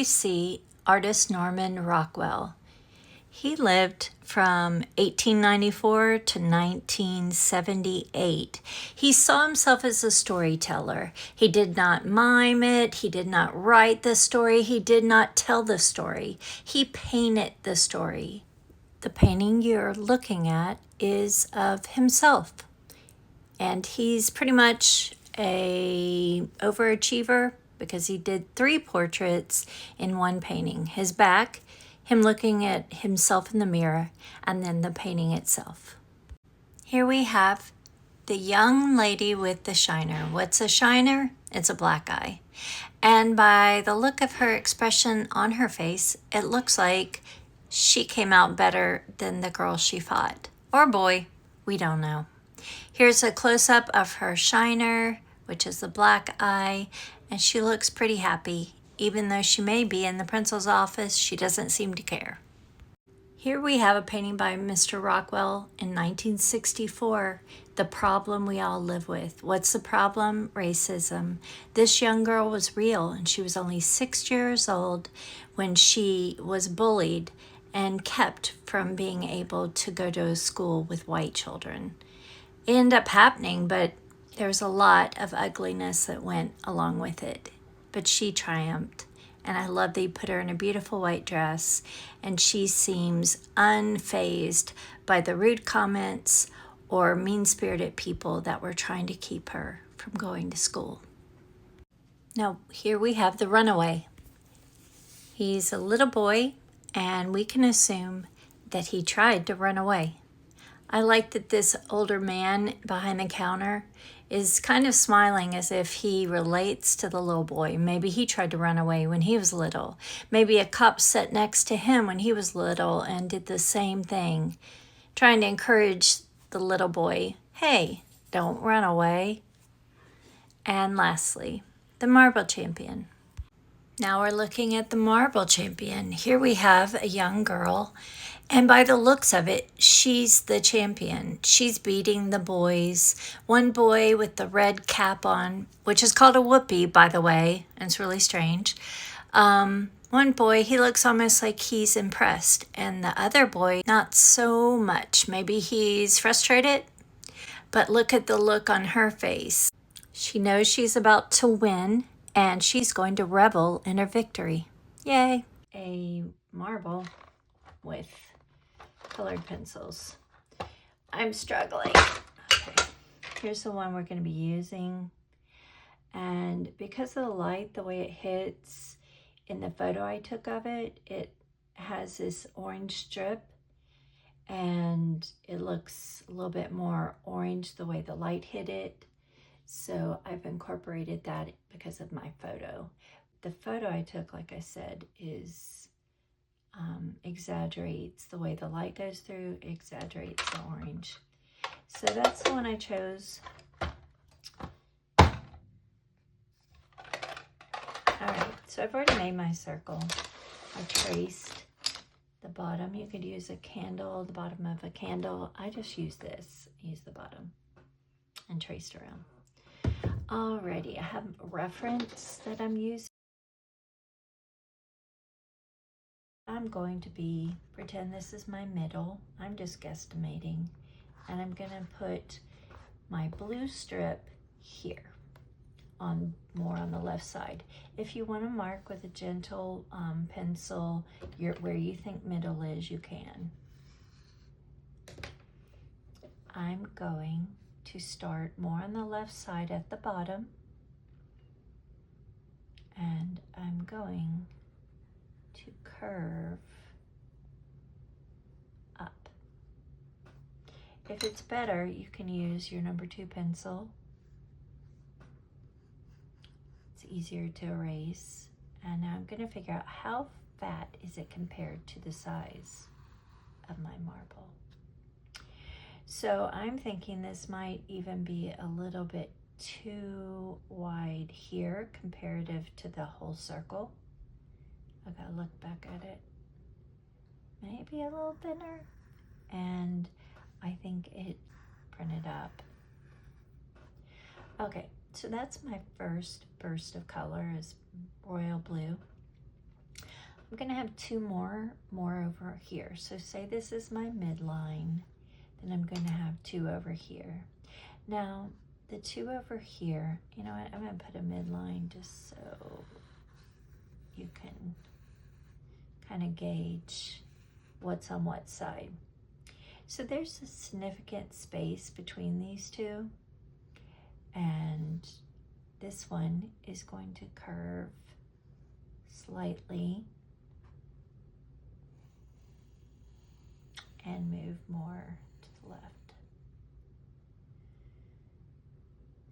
we see artist Norman Rockwell. He lived from 1894 to 1978. He saw himself as a storyteller. He did not mime it. He did not write the story. He did not tell the story. He painted the story. The painting you're looking at is of himself. And he's pretty much a overachiever because he did 3 portraits in one painting. His back, him looking at himself in the mirror, and then the painting itself. Here we have the young lady with the shiner. What's a shiner? It's a black eye. And by the look of her expression on her face, it looks like she came out better than the girl she fought. Or boy, we don't know. Here's a close-up of her shiner, which is the black eye, and she looks pretty happy. Even though she may be in the principal's office, she doesn't seem to care. Here we have a painting by Mr. Rockwell in 1964, The Problem We All Live With. What's the problem? Racism. This young girl was real, and she was only 6 years old when she was bullied and kept from being able to go to a school with white children. It ended up happening, but there's a lot of ugliness that went along with it. But she triumphed, and I love they put her in a beautiful white dress, and she seems unfazed by the rude comments or mean-spirited people that were trying to keep her from going to school. Now, here we have the runaway. He's a little boy, and we can assume that he tried to run away. I like that this older man behind the counter is kind of smiling as if he relates to the little boy. Maybe he tried to run away when he was little. Maybe a cop sat next to him when he was little and did the same thing, trying to encourage the little boy, hey, don't run away. And lastly, the marble champion. Now we're looking at the marble champion. Here we have a young girl, and by the looks of it, she's the champion. She's beating the boys. One boy with the red cap on, which is called a whoopee, by the way, and it's really strange. One boy, he looks almost like he's impressed, and the other boy, not so much. Maybe he's frustrated, but look at the look on her face. She knows she's about to win, and she's going to revel in her victory. Yay! A marble with colored pencils. I'm struggling. Okay, here's the one we're going to be using. And because of the light, the way it hits in the photo I took of it, it has this orange strip, and it looks a little bit more orange the way the light hit it. So I've incorporated that because of my photo. The photo I took, like I said, is exaggerates the way the light goes through, exaggerates the orange. So that's the one I chose. All right, so I've already made my circle. I traced the bottom. You could use a candle, the bottom of a candle. I just use this, use the bottom, and traced around. Alrighty, I have a reference that I'm using. I'm going to pretend this is my middle. I'm just guesstimating. And I'm gonna put my blue strip here, more on the left side. If you wanna mark with a gentle pencil where you think middle is, you can. I'm going to start more on the left side at the bottom, and I'm going to curve up. If it's better, you can use your number 2 pencil. It's easier to erase. And now I'm going to figure out how fat is it compared to the size of my marble. So I'm thinking this might even be a little bit too wide here comparative to the whole circle. I gotta look back at it. Maybe a little thinner. And I think it printed up. Okay, so that's my first burst of color is royal blue. I'm going to have two more over here. So say this is my midline, then I'm going to have two over here. Now, the two over here, you know what, I'm going to put a midline just so you can kind of gauge what's on what side. So there's a significant space between these two, and this one is going to curve slightly and move more to the left.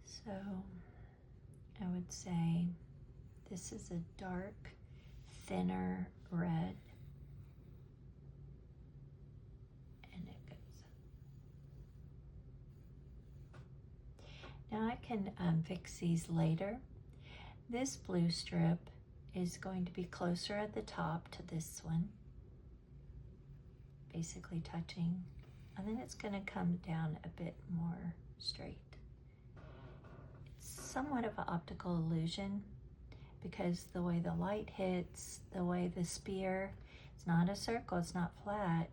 So I would say this is a dark, thinner red, and it goes. Now I can fix these later. This blue strip is going to be closer at the top to this one, basically touching, and then it's going to come down a bit more straight. It's somewhat of an optical illusion because the way the light hits, the way the spear, it's not a circle, it's not flat,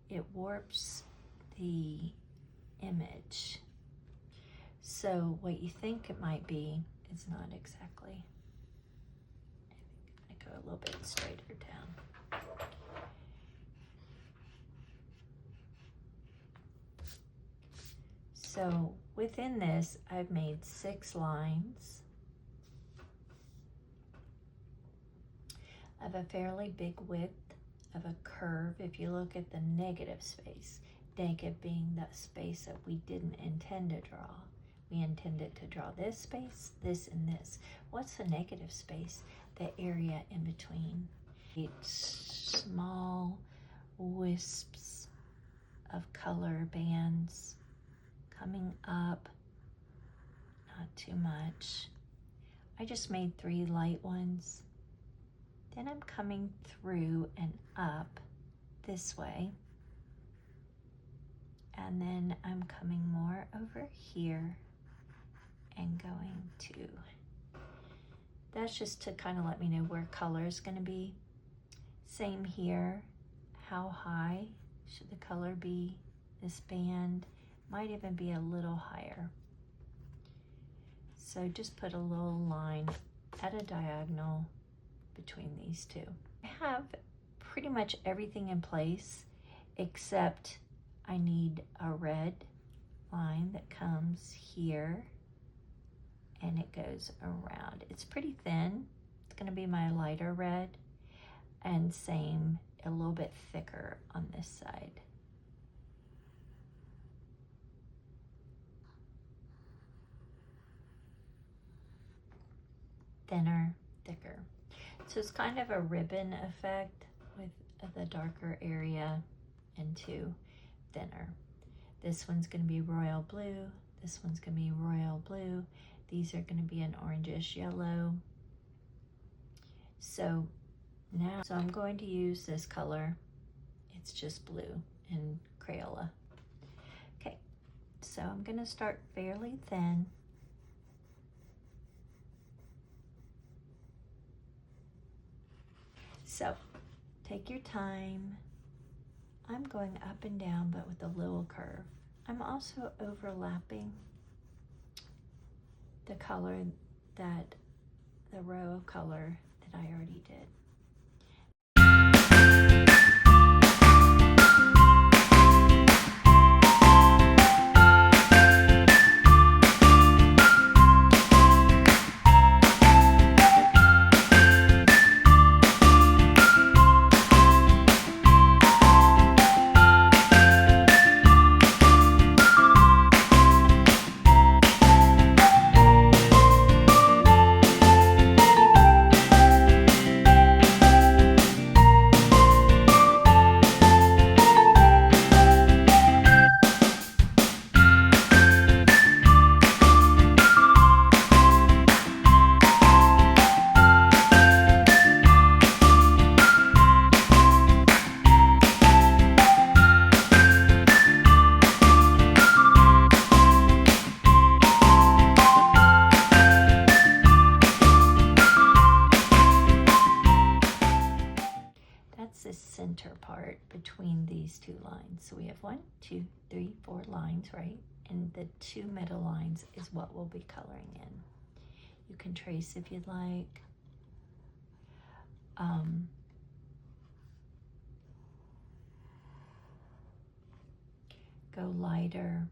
it warps the image. So what you think it might be is not exactly. I think I'm going to go a little bit straighter down. So within this, I've made 6 lines of a fairly big width of a curve. If you look at the negative space, negative being the space that we didn't intend to draw. We intended to draw this space, this, and this. What's the negative space? The area in between. It's small wisps of color bands coming up, not too much. I just made 3 light ones. Then I'm coming through and up this way. And then I'm coming more over here and going to. That's just to kind of let me know where color is going to be. Same here. How high should the color be? This band might even be a little higher. So just put a little line at a diagonal between these two. I have pretty much everything in place except I need a red line that comes here and it goes around. It's pretty thin. It's going to be my lighter red, and same, a little bit thicker on this side. Thinner, thicker. So it's kind of a ribbon effect with the darker area into thinner. This one's going to be royal blue. This one's going to be royal blue. These are going to be an orangish yellow. So now, I'm going to use this color. It's just blue in Crayola. Okay, so I'm going to start fairly thin. So take your time. I'm going up and down, but with a little curve. I'm also overlapping the color that, the row of color that I already did. that's the center part between these two lines. So we have 1, 2, 3, 4 lines, right? And the 2 middle lines is what we'll be coloring in. You can trace if you'd like. Go lighter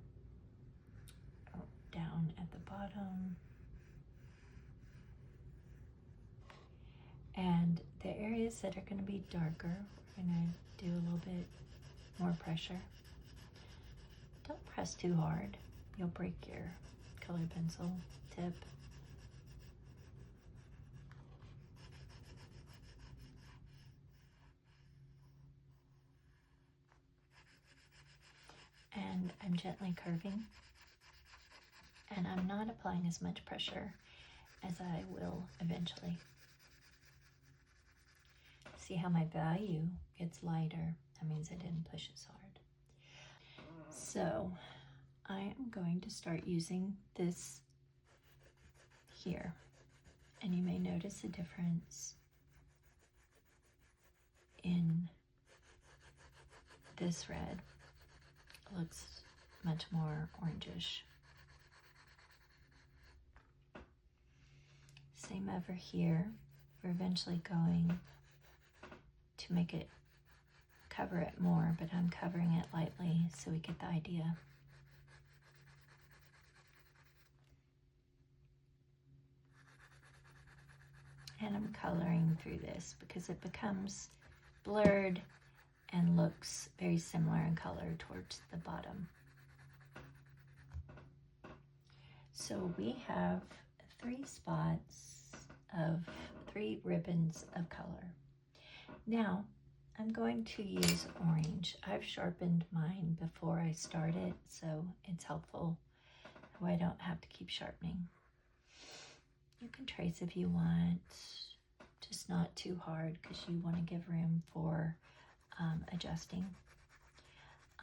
down at the bottom. And the areas that are going to be darker, we're going to do a little bit more pressure. Don't press too hard. You'll break your colored pencil tip. And I'm gently curving. And I'm not applying as much pressure as I will eventually. See how my value gets lighter? That means I didn't push as hard. So I am going to start using this here. And you may notice a difference in this red. It looks much more orangish. Same over here. We're eventually going to make it cover it more, but I'm covering it lightly so we get the idea. And I'm coloring through this because it becomes blurred and looks very similar in color towards the bottom. So we have 3 spots of 3 ribbons of color. Now I'm going to use orange. I've sharpened mine before I started, so it's helpful. That way I don't have to keep sharpening. You can trace if you want, just not too hard because you want to give room for adjusting.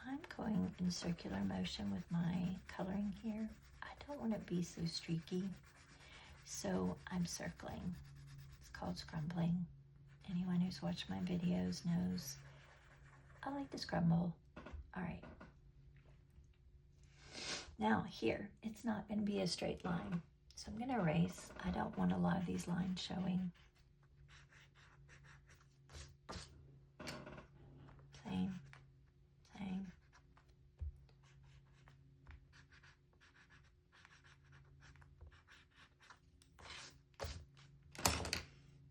I'm going in circular motion with my coloring here. I don't want it to be so streaky, so I'm circling. It's called scrumbling. Anyone who's watched my videos knows I like to scrumble. All right. Now here, it's not going to be a straight line. So I'm going to erase. I don't want a lot of these lines showing. Same.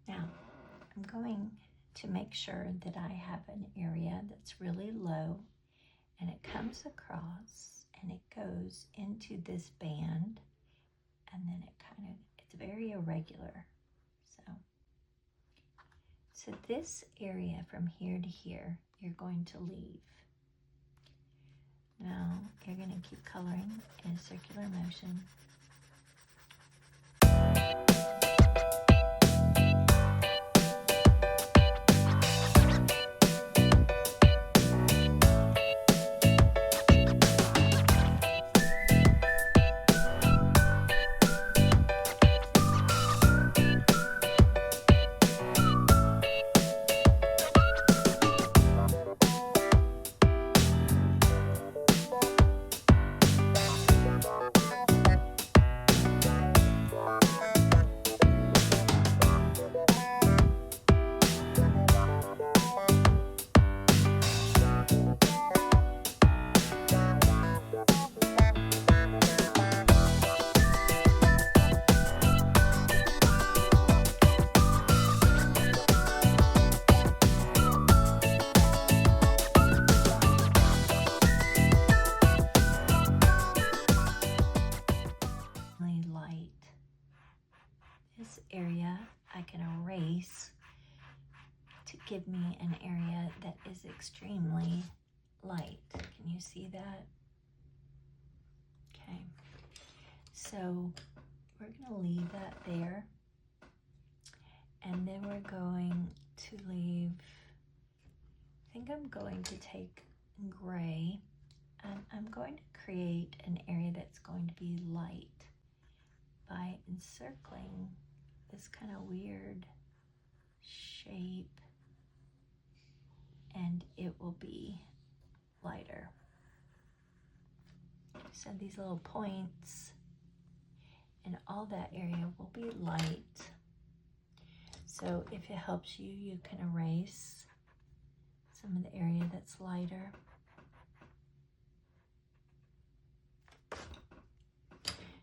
Now, I'm going to make sure that I have an area that's really low and it comes across and it goes into this band, and then it's very irregular. So this area from here to here, you're going to leave. Now you're going to keep coloring in a circular motion. Area I can erase to give me an area that is extremely light. Can you see that? Okay, so we're going to leave that there, and then we're going to leave, I think I'm going to take gray, and I'm going to create an area that's going to be light by encircling this kind of weird shape it will be lighter. So these little points and all that area will be light. So if it helps you, you can erase some of the area that's lighter.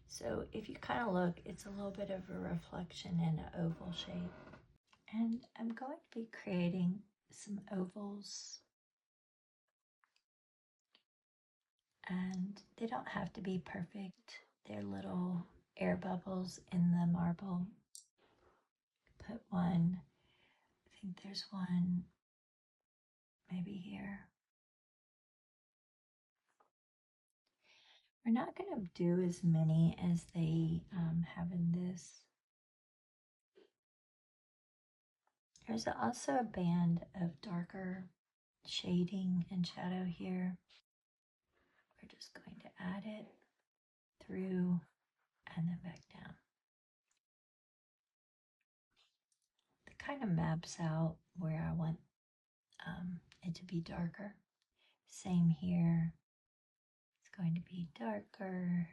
So if you kind of look, it's a little bit of a reflection in an oval shape. And I'm going to be creating some ovals. And they don't have to be perfect. They're little air bubbles in the marble. Put one, I think there's one maybe here. We're not going to do as many as they have in this. There's also a band of darker shading and shadow here. We're just going to add it through and then back down. It kind of maps out where I want it to be darker. Same here. It's going to be darker,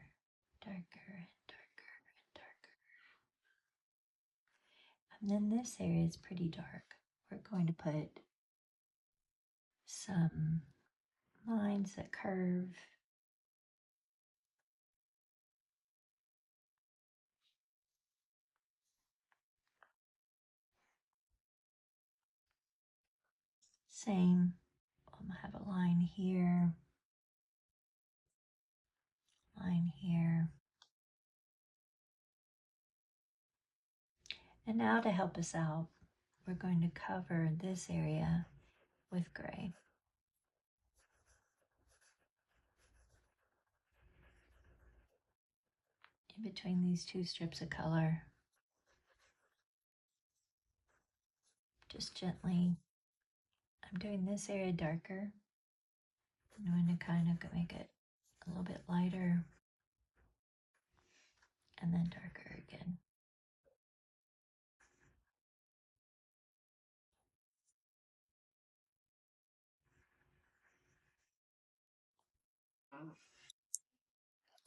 darker, and darker, and darker. And then this area is pretty dark. We're going to put some lines that curve. Same. I'm gonna have a line here, line here. And now to help us out, we're going to cover this area with gray. In between these two strips of color, just gently, I'm doing this area darker. I'm going to kind of make it a little bit lighter and then darker again.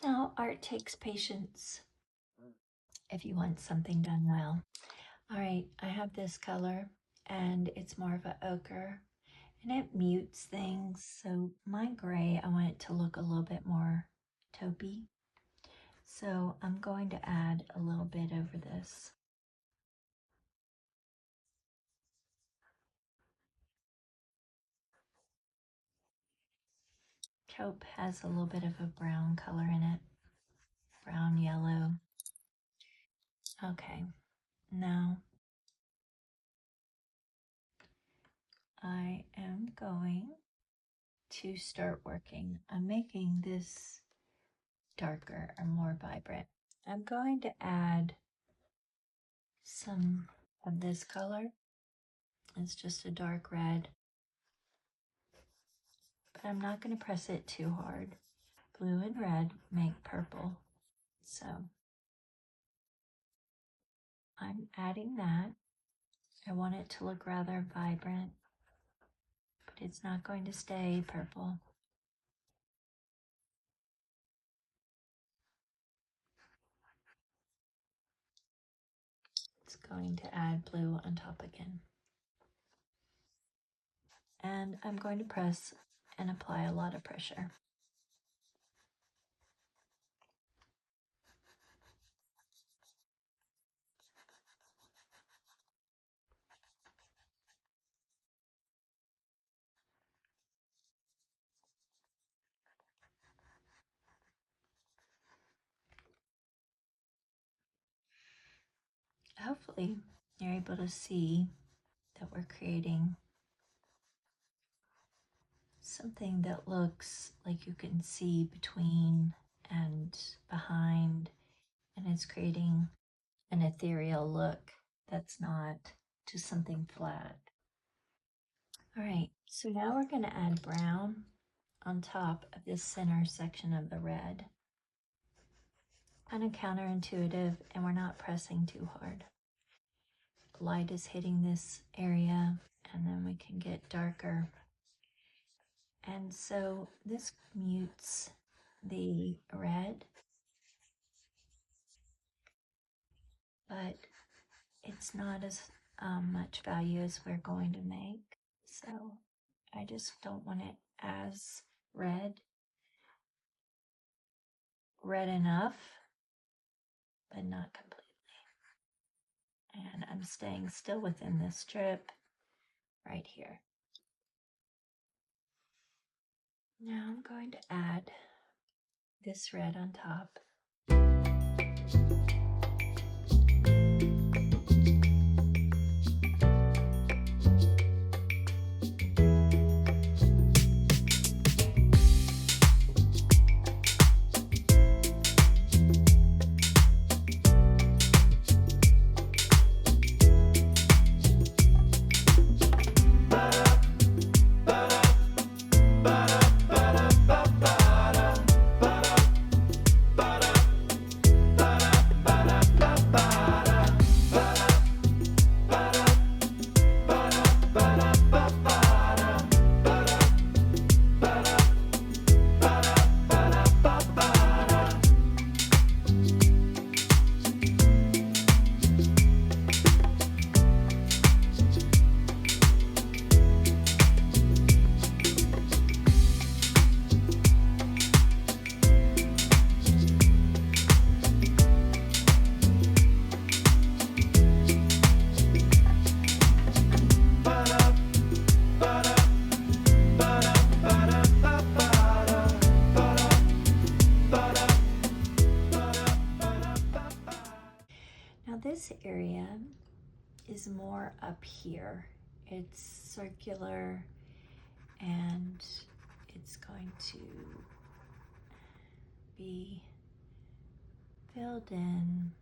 Now, art takes patience if you want something done well. All right, I have this color and it's more of an ochre and it mutes things. So my gray, I want it to look a little bit more taupey. So I'm going to add a little bit over this. Taupe has a little bit of a brown color in it, brown, yellow. Okay, now I am going to start working. I'm making this darker or more vibrant. I'm going to add some of this color. It's just a dark red, but I'm not going to press it too hard. Blue and red make purple, so I'm adding that. I want it to look rather vibrant, but it's not going to stay purple. It's going to add blue on top again. And I'm going to press and apply a lot of pressure. Hopefully you're able to see that we're creating something that looks like you can see between and behind, and it's creating an ethereal look that's not just something flat. All right, so now we're going to add brown on top of this center section of the red. Kind of counterintuitive, and we're not pressing too hard. Light is hitting this area, and then we can get darker And so this mutes the red, but it's not as much value as we're going to make. So I just don't want it as red enough, but not completely. And I'm staying still within this strip right here. Now I'm going to add this red on top. This area is more up here. It's circular and it's going to be filled in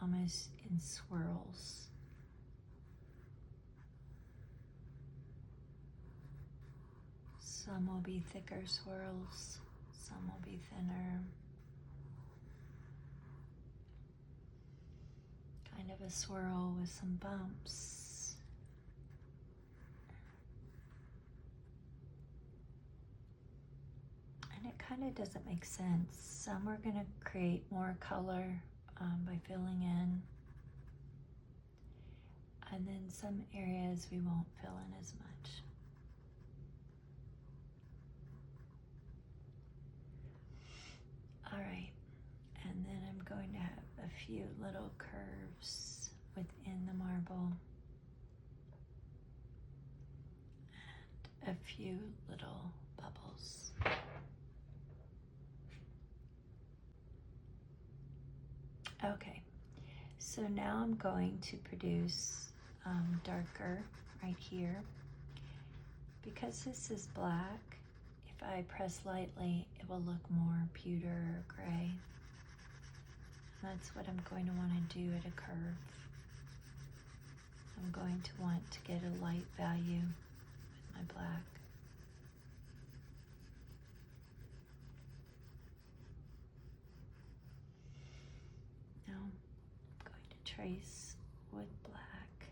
almost in swirls. Some will be thicker swirls, some will be thinner. Kind of a swirl with some bumps. And it kind of doesn't make sense. Some we're going to create more color by filling in. And then some areas we won't fill in as much. All right. And then I'm going to have a few little curves within the marble and a few little bubbles. Okay, so now I'm going to produce darker right here. Because this is black, if I press lightly, it will look more pewter or gray. That's what I'm going to want to do at a curve. I'm going to want to get a light value with my black. Now I'm going to trace with black.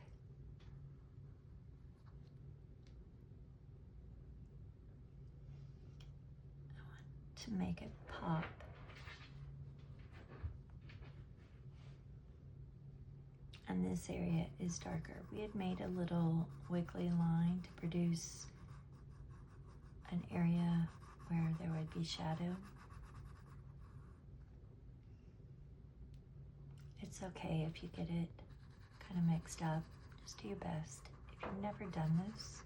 I want to make it pop. And this area is darker. We had made a little wiggly line to produce an area where there would be shadow. It's okay if you get it kind of mixed up. Just do your best. If you've never done this,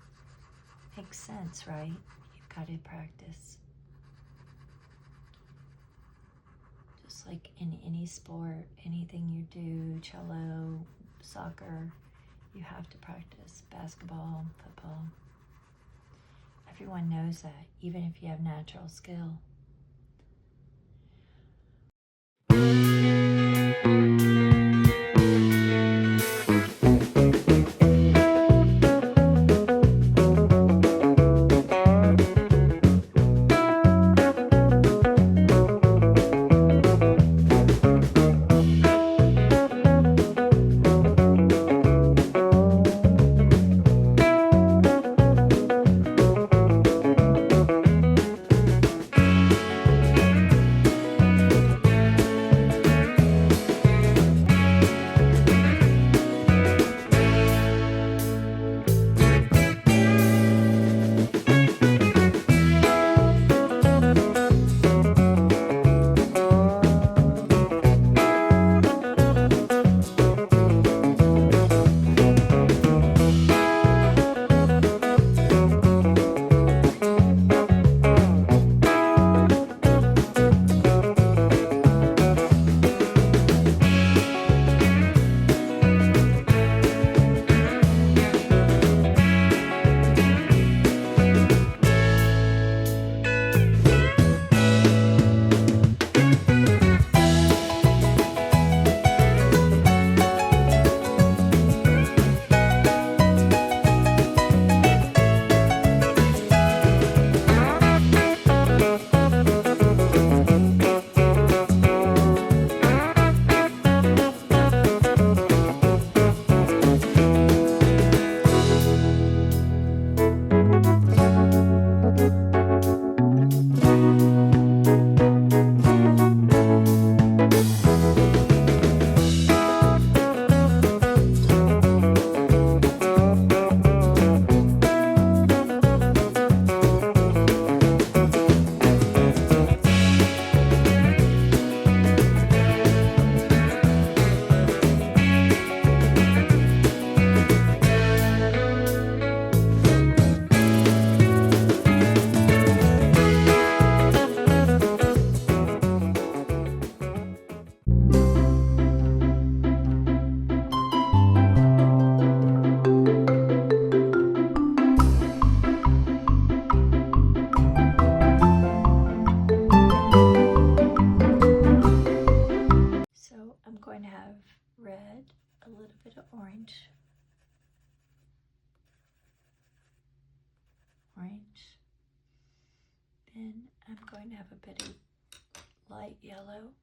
makes sense, right? You've got to practice. Just like in any sport, anything you do, cello, soccer, you have to practice. Basketball, football. Everyone knows that, even if you have natural skill. orange. Then I'm going to have a bit of light yellow.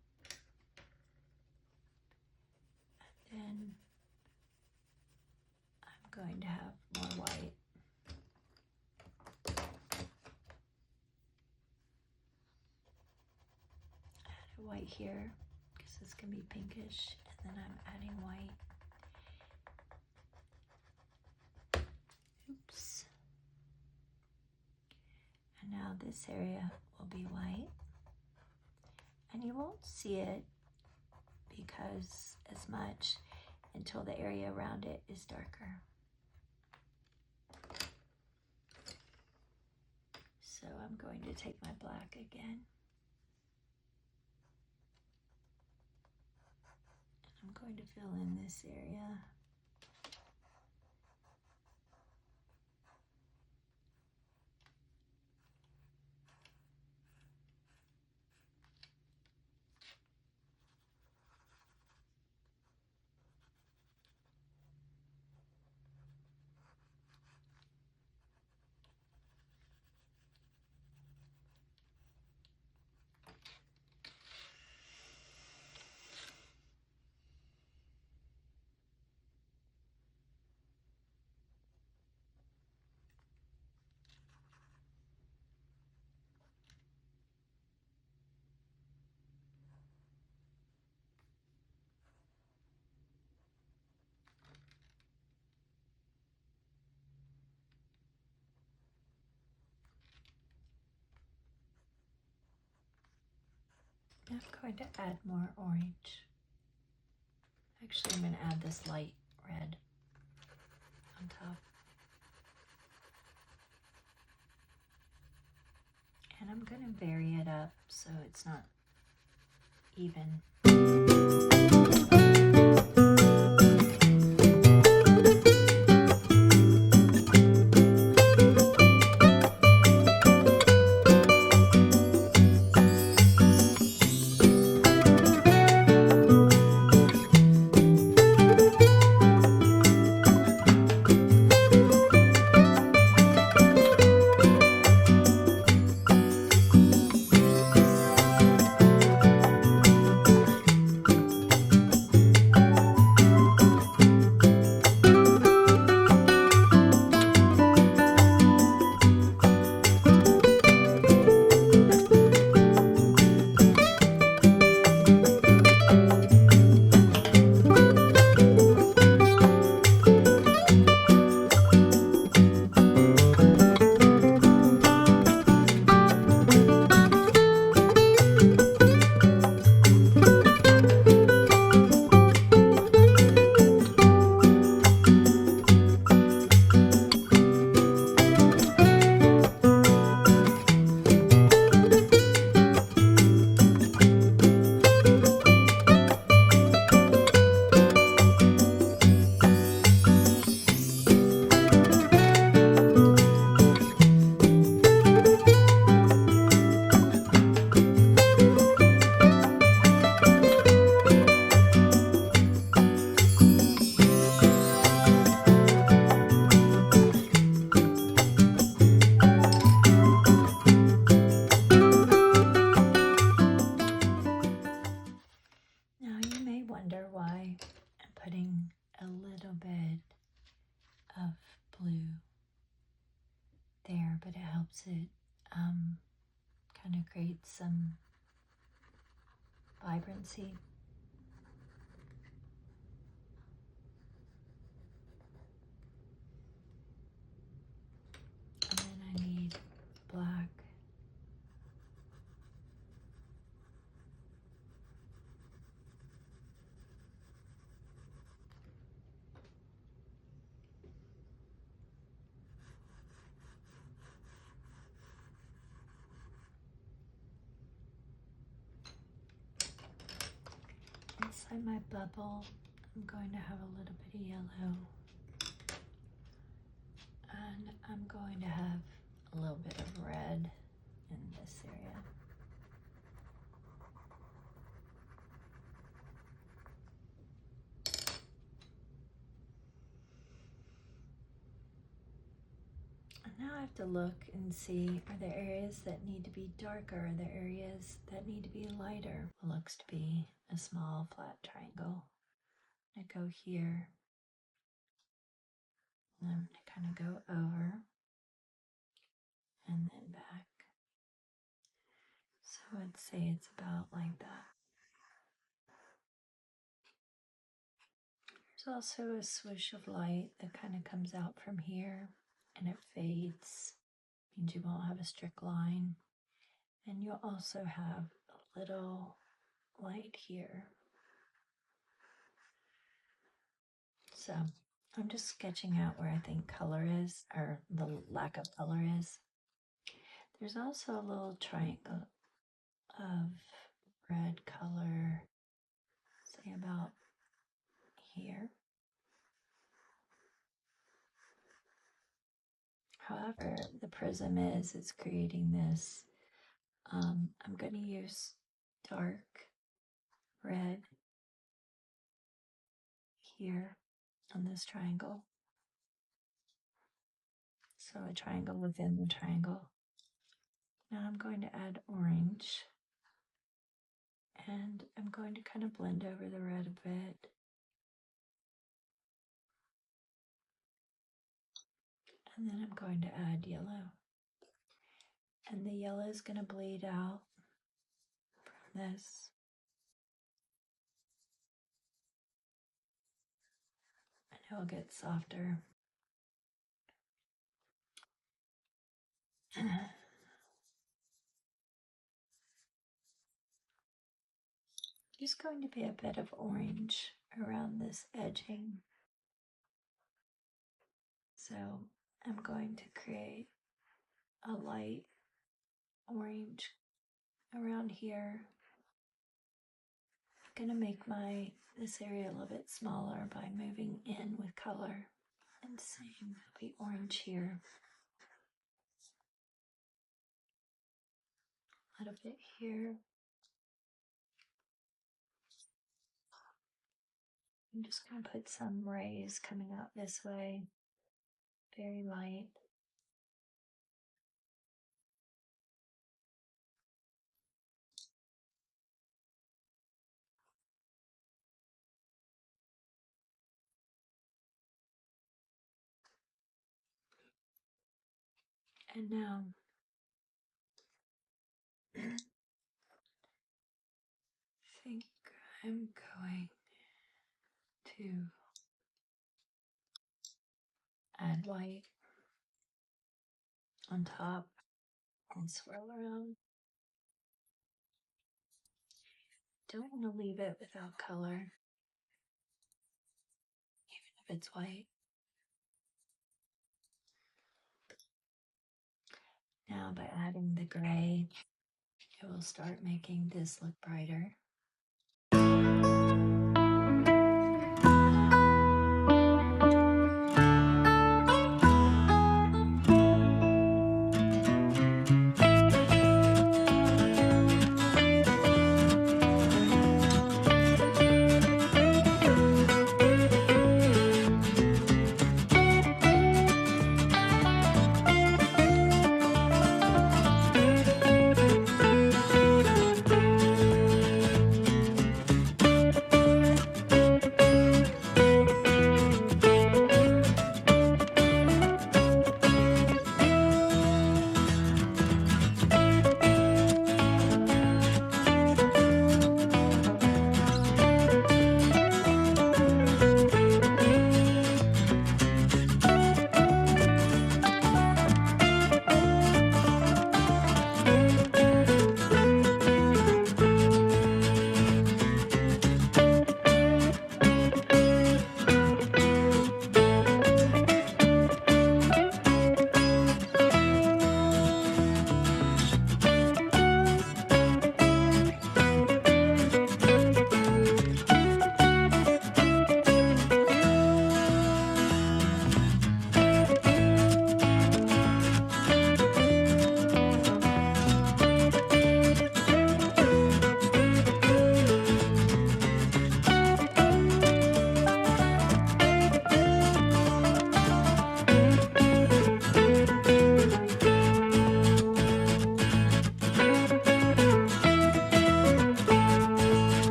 And then I'm going to have more white. Add a white here because it's going to be pinkish. And then I'm adding white. Oops. And now this area will be white. And you won't see it because as much until the area around it is darker. So I'm going to take my black again. And I'm going to fill in this area. I'm going to add more orange. Actually, I'm going to add this light red on top. And I'm going to vary it up so it's not even. But it helps it kind of create some vibrancy. And then I need black. Inside my bubble, I'm going to have a little bit of yellow. And I'm going to have a little bit of red in this area. And Now I have to look and see, are there areas that need to be darker? Are there areas that need to be lighter? It looks to be a small flat triangle. I go here. And I'm going to kind of go over and then back. So I'd say it's about like that. There's also a swoosh of light that kind of comes out from here and it fades. Means you won't have a strict line. And you'll also have a little light here. So I'm just sketching out where I think color is, or the lack of color is. There's also a little triangle of red color, say about here. However, the prism it's creating this. I'm going to use dark red here on this triangle. So a triangle within the triangle. Now I'm going to add orange. And I'm going to kind of blend over the red a bit. And then I'm going to add yellow. And the yellow is going to bleed out from this. And it will get softer. There's going to be a bit of orange around this edging. So I'm going to create a light orange around here. I'm going to make this area a little bit smaller by moving in with color. And same, it'll be orange here. A little bit here. I'm just going to put some rays coming out this way, very light. And now I think I'm going to add white on top and swirl around. Don't want to leave it without color, even if it's white. Now by adding the gray, it will start making this look brighter.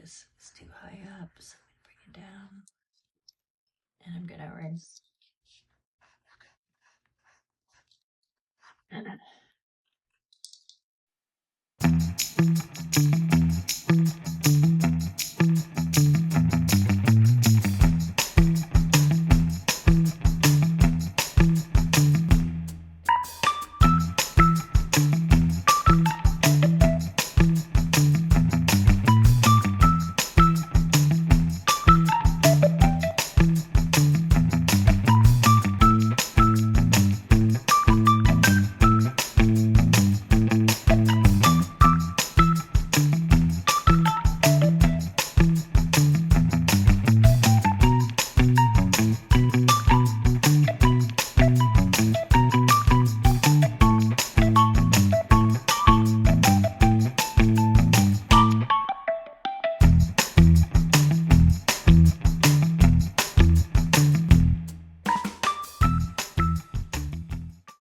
this is too high up, so I'm going to bring it down. And I'm going to rinse.